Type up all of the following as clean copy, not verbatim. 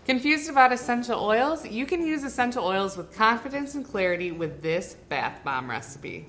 Confused about essential oils? You can use essential oils with confidence and clarity with this bath bomb recipe.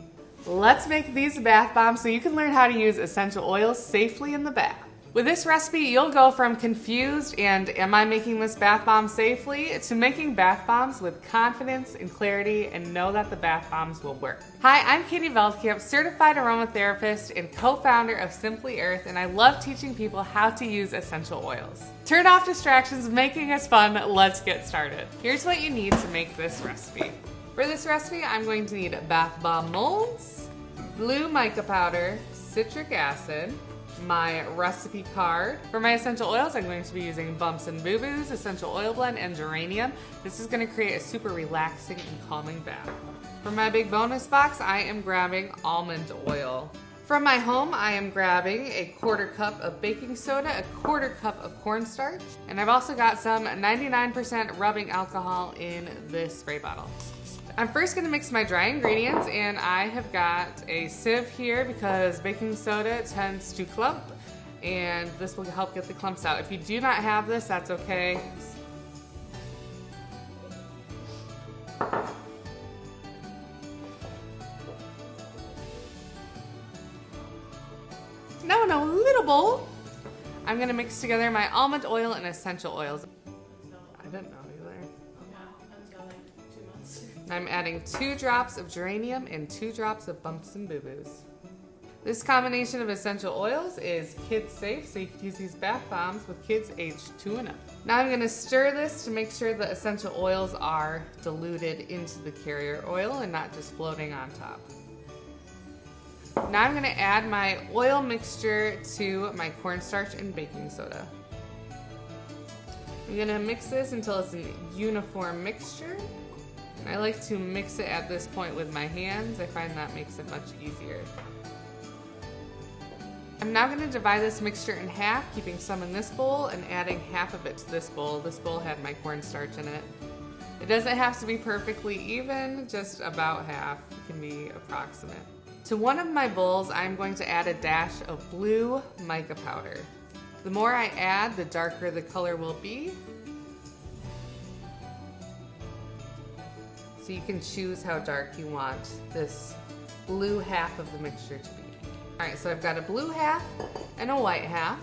Let's make these bath bombs so you can learn how to use essential oils safely in the bath. With this recipe, you'll go from confused and am I making this bath bomb safely to making bath bombs with confidence and clarity and know that the bath bombs will work. Hi, I'm Katie Veldkamp, certified aromatherapist and co-founder of Simply Earth, and I love teaching people how to use essential oils. Turn off distractions, making us fun, let's get started. Here's what you need to make this recipe. For this recipe, I'm going to need bath bomb molds, blue mica powder, citric acid, my recipe card. For my essential oils, I'm going to be using Bumps and Boo Boos, Essential Oil Blend, and Geranium. This is going to create a super relaxing and calming bath. For my big bonus box, I am grabbing almond oil. From my home, I am grabbing a 1/4 cup of baking soda, a 1/4 cup of cornstarch, and I've also got some 99% rubbing alcohol in this spray bottle. I'm first going to mix my dry ingredients, and I have got a sieve here because baking soda tends to clump, and this will help get the clumps out. If you do not have this, that's okay. Now in a little bowl, I'm going to mix together my almond oil and essential oils. I didn't know. I'm adding 2 drops of geranium and 2 drops of Bumps and Boo Boos. This combination of essential oils is kid safe, so you can use these bath bombs with kids aged 2 and up. Now I'm going to stir this to make sure the essential oils are diluted into the carrier oil and not just floating on top. Now I'm going to add my oil mixture to my cornstarch and baking soda. I'm going to mix this until it's a uniform mixture. I like to mix it at this point with my hands. I find that makes it much easier. I'm now going to divide this mixture in half, keeping some in this bowl and adding half of it to this bowl. This bowl had my cornstarch in it. It doesn't have to be perfectly even, just about half. It can be approximate. To one of my bowls, I'm going to add a dash of blue mica powder. The more I add, the darker the color will be. So you can choose how dark you want this blue half of the mixture to be. Alright, so I've got a blue half and a white half.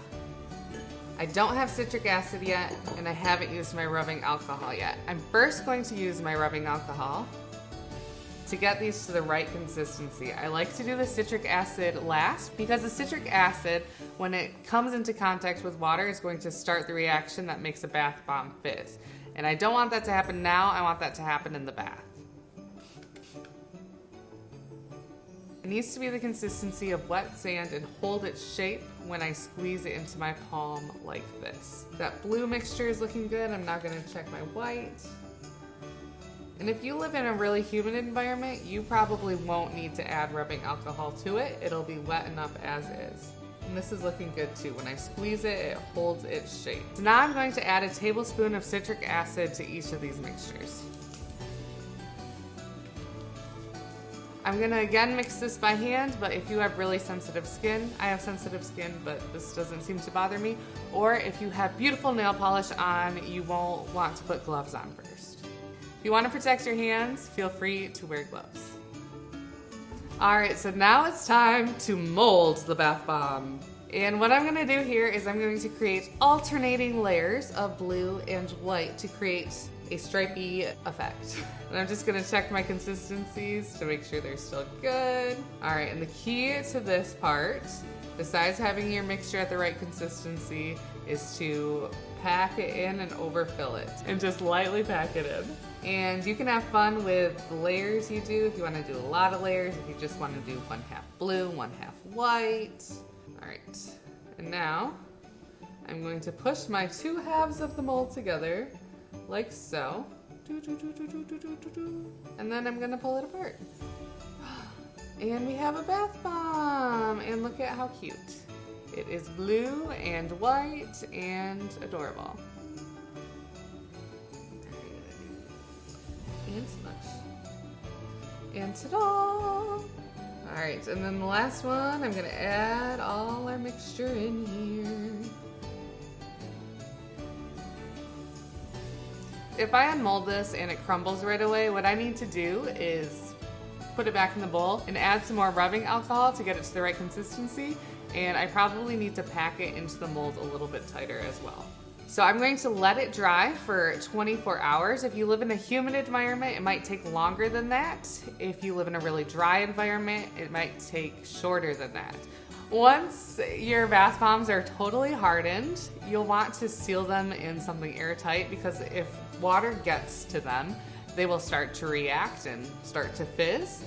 I don't have citric acid yet, and I haven't used my rubbing alcohol yet. I'm first going to use my rubbing alcohol to get these to the right consistency. I like to do the citric acid last because the citric acid, when it comes into contact with water, is going to start the reaction that makes a bath bomb fizz. And I don't want that to happen now, I want that to happen in the bath. It needs to be the consistency of wet sand and hold its shape when I squeeze it into my palm like this. That blue mixture is looking good. I'm now going to check my white. And if you live in a really humid environment, you probably won't need to add rubbing alcohol to it. It'll be wet enough as is. And this is looking good too. When I squeeze it, it holds its shape. So now I'm going to add a tablespoon of citric acid to each of these mixtures. I'm gonna again mix this by hand, but if you have really sensitive skin, I have sensitive skin, but this doesn't seem to bother me, or if you have beautiful nail polish on, you won't want to put gloves on first. If you want to protect your hands, feel free to wear gloves. Alright, so now it's time to mold the bath bomb. And what I'm going to do here is I'm going to create alternating layers of blue and white to create a stripy effect. And I'm just going to check my consistencies to make sure they're still good. Alright, and the key to this part, besides having your mixture at the right consistency, is to pack it in and overfill it. And just lightly pack it in. And you can have fun with the layers you do if you want to do a lot of layers, if you just want to do 1/2 blue, 1/2 white. Alright, and now I'm going to push my 2 halves of the mold together, like so. And then I'm going to pull it apart. And we have a bath bomb! And look at how cute. It is blue and white and adorable. And smush. And ta-da! Alright, and then the last one, I'm going to add all our mixture in here. if I unmold this and it crumbles right away, what I need to do is put it back in the bowl and add some more rubbing alcohol to get it to the right consistency. And I probably need to pack it into the mold a little bit tighter as well. So I'm going to let it dry for 24 hours. If you live in a humid environment, it might take longer than that. If you live in a really dry environment, it might take shorter than that. Once your bath bombs are totally hardened, you'll want to seal them in something airtight, because if water gets to them, they will start to react and start to fizz.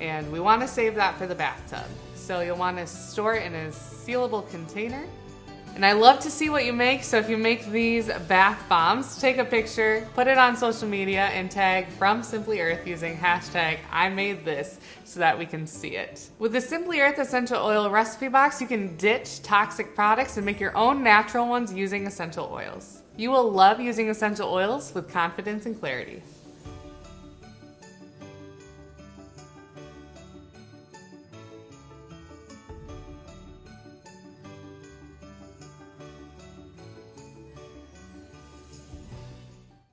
And we want to save that for the bathtub. So you'll want to store it in a sealable container. And I love to see what you make, so if you make these bath bombs, take a picture, put it on social media, and tag From Simply Earth using hashtag #IMadeThis so that we can see it. With the Simply Earth Essential Oil Recipe Box, you can ditch toxic products and make your own natural ones using essential oils. You will love using essential oils with confidence and clarity.